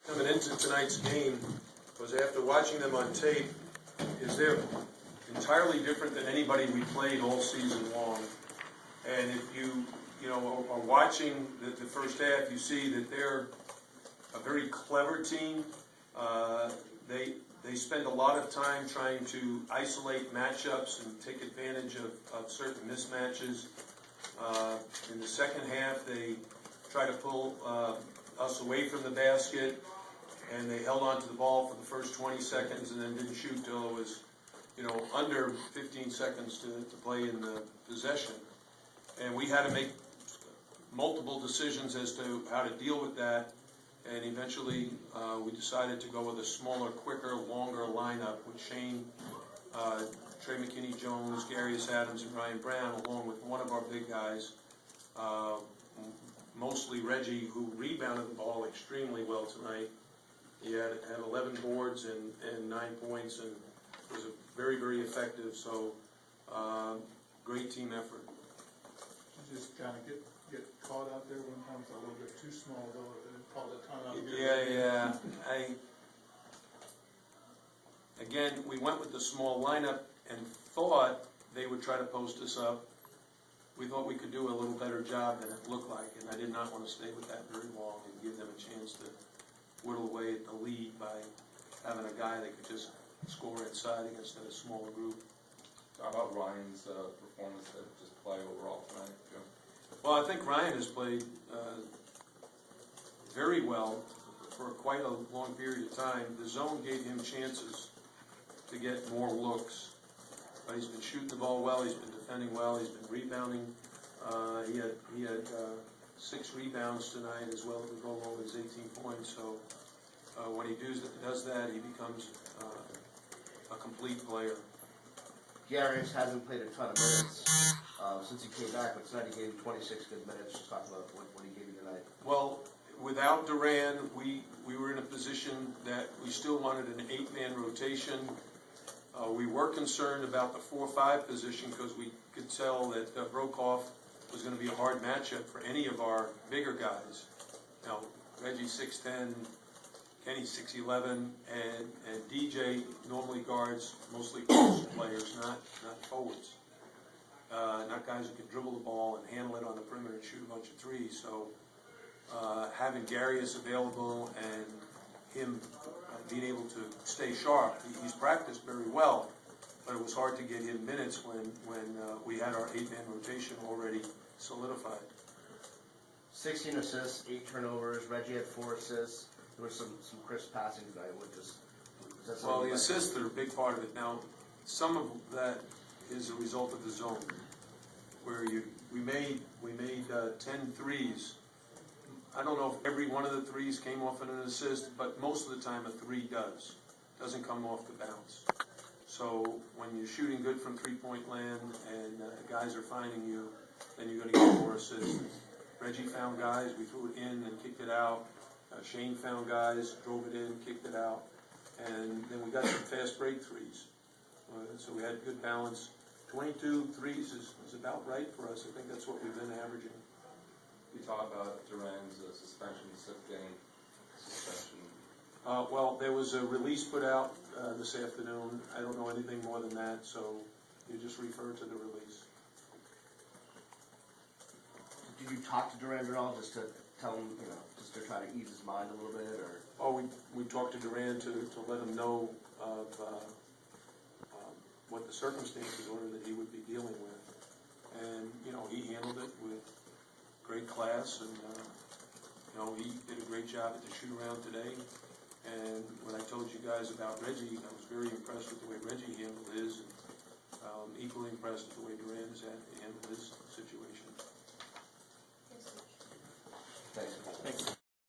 Coming into tonight's game was, after watching them on tape, is they're entirely different than anybody we played all season long. And if you are watching the first half, you see that they're a very clever team. They spend a lot of time trying to isolate matchups and take advantage of certain mismatches. In the second half, they try to pull us away from the basket, and they held on to the ball for the first 20 seconds and then didn't shoot till it was, under 15 seconds to play in the possession. And we had to make multiple decisions as to how to deal with that, and eventually we decided to go with a smaller, quicker, longer lineup with Shane, Trey McKinney-Jones, Garius Adams, and Ryan Brown, along with one of our big guys, mostly Reggie, who rebounded the ball extremely well tonight. He had 11 boards and 9 points, and was very, very effective. So, great team effort. You just kind of get caught out there one time. It's a little bit too small, though, and called a timeout. Yeah. Again, we went with the small lineup and thought they would try to post us up. We thought we could do a little better job than it looked like, and I did not want to stay with that very long and give them a chance to whittle away at the lead by having a guy that could just score inside against a smaller group. How about Ryan's performance, just play overall tonight? Yeah. Well, I think Ryan has played very well for quite a long period of time. The zone gave him chances to get more looks. He's been shooting the ball well. He's been defending well. He's been rebounding. He had 6 rebounds tonight, as well as we go along with his 18 points. So when he does that, he becomes a complete player. Garius hasn't played a ton of minutes since he came back, but tonight he gave 26 good minutes. Just talk about what he gave you tonight. Well, without Duran, we were in a position that we still wanted an 8-man rotation. We were concerned about the 4-5 position because we could tell that Brokoff was going to be a hard matchup for any of our bigger guys. Now, Reggie 6'10", Kenny 6'11", and DJ normally guards mostly post players, not forwards. Not guys who can dribble the ball and handle it on the perimeter and shoot a bunch of threes. So having Garius available and him being able to stay sharp, he's practiced very well, but it was hard to get him minutes when we had our 8-man rotation already solidified. 16 assists, 8 turnovers. Reggie had 4 assists. There was some crisp passing tonight. Well, the assists are a big part of it. Now, some of that is a result of the zone, where we made 10 threes. I don't know if every one of the threes came off in an assist, but most of the time a 3 doesn't come off the bounce. So when you're shooting good from three-point land and guys are finding you, then you're going to get more assists. Reggie found guys, we threw it in and kicked it out. Shane found guys, drove it in, kicked it out. And then we got some fast break threes. So we had good balance. 22 threes is about right for us. I think that's what we've been averaging. You talk about Duran's suspension, 6th game suspension. Well, there was a release put out this afternoon. I don't know anything more than that, so you just refer to the release. Did you talk to Duran at all, just to tell him, just to try to ease his mind a little bit, or? Oh, we talked to Duran to let him know of what the circumstances were that he would be dealing with, and he handled it with great class, and he did a great job at the shoot-around today. And when I told you guys about Reggie, I was very impressed with the way Reggie handled his, and equally impressed with the way Duran has handled his situation.